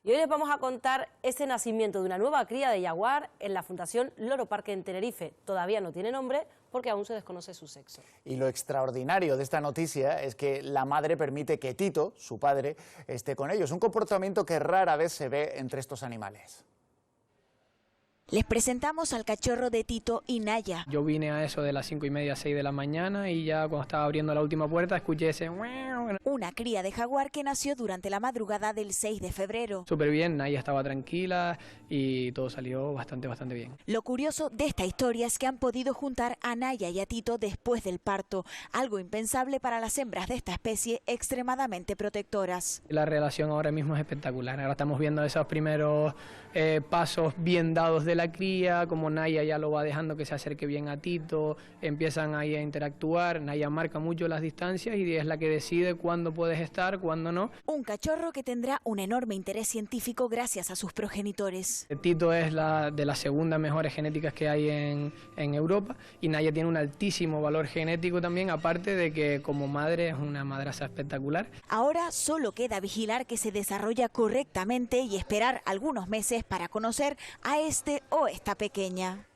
Y hoy les vamos a contar ese nacimiento de una nueva cría de jaguar en la Fundación Loro Parque en Tenerife. Todavía no tiene nombre porque aún se desconoce su sexo. Y lo extraordinario de esta noticia es que la madre permite que Tito, su padre, esté con ellos. Un comportamiento que rara vez se ve entre estos animales. Les presentamos al cachorro de Tito y Naya. Yo vine a eso de las 5:30, 6 de la mañana y ya cuando estaba abriendo la última puerta escuché ese... Una cría de jaguar que nació durante la madrugada del 6 de febrero. Súper bien, Naya estaba tranquila y todo salió bastante bien. Lo curioso de esta historia es que han podido juntar a Naya y a Tito después del parto, algo impensable para las hembras de esta especie extremadamente protectoras. La relación ahora mismo es espectacular. Ahora estamos viendo esos primeros pasos bien dados de la cría, como Naya ya lo va dejando que se acerque bien a Tito, empiezan ahí a interactuar, Naya marca mucho las distancias y es la que decide cuándo puedes estar, cuándo no. Un cachorro que tendrá un enorme interés científico gracias a sus progenitores. Tito es de las segundas mejores genéticas que hay en Europa y Naya tiene un altísimo valor genético también, aparte de que como madre es una madraza espectacular. Ahora solo queda vigilar que se desarrolla correctamente y esperar algunos meses para conocer a este o esta pequeña.